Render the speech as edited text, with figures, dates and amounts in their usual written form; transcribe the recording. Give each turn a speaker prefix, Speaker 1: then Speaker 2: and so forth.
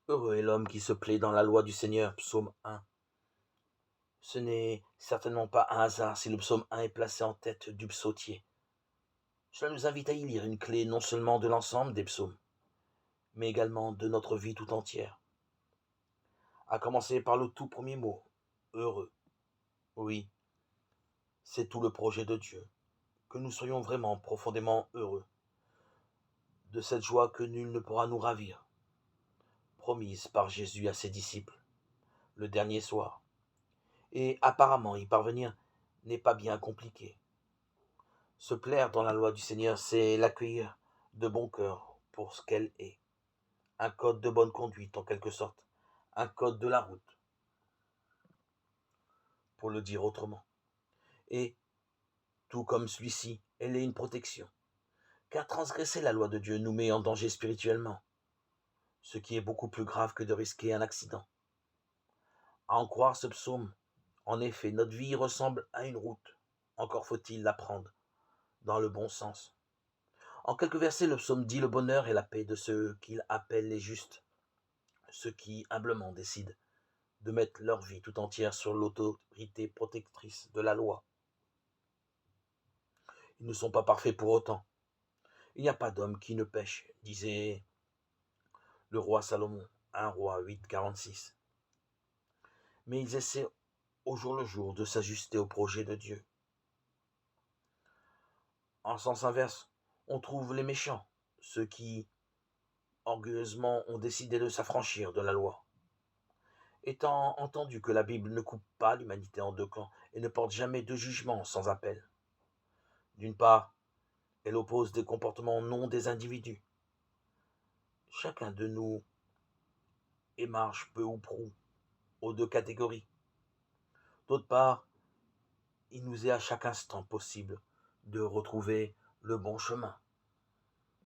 Speaker 1: Heureux est l'homme qui se plaît dans la loi du Seigneur. Psaume 1. Ce n'est certainement pas un hasard si le psaume 1 est placé en tête du psautier. Cela nous invite à y lire une clé non seulement de l'ensemble des psaumes, mais également de notre vie tout entière. À commencer par le tout premier mot, heureux. Oui, c'est tout le projet de Dieu, que nous soyons vraiment profondément heureux, de cette joie que nul ne pourra nous ravir, promise par Jésus à ses disciples, le dernier soir. Et apparemment y parvenir n'est pas bien compliqué. Se plaire dans la loi du Seigneur, c'est l'accueillir de bon cœur pour ce qu'elle est. Un code de bonne conduite en quelque sorte, un code de la route, pour le dire autrement. Et, tout comme celui-ci, elle est une protection, car transgresser la loi de Dieu nous met en danger spirituellement, ce qui est beaucoup plus grave que de risquer un accident. À en croire ce psaume, en effet, notre vie ressemble à une route, encore faut-il la prendre dans le bon sens. En quelques versets, le psaume dit le bonheur et la paix de ceux qu'il appelle les justes, ceux qui humblement décident de mettre leur vie tout entière sur l'autorité protectrice de la loi. Ils ne sont pas parfaits pour autant. Il n'y a pas d'homme qui ne pêche, disait le roi Salomon, 1 roi 8, 46. Mais ils essaient au jour le jour de s'ajuster au projet de Dieu. En sens inverse, on trouve les méchants, ceux qui orgueilleusement ont décidé de s'affranchir de la loi. Étant entendu que la Bible ne coupe pas l'humanité en deux camps et ne porte jamais de jugement sans appel. D'une part, elle oppose des comportements non des individus. Chacun de nous émarge peu ou prou aux deux catégories. D'autre part, il nous est à chaque instant possible de retrouver le bon chemin.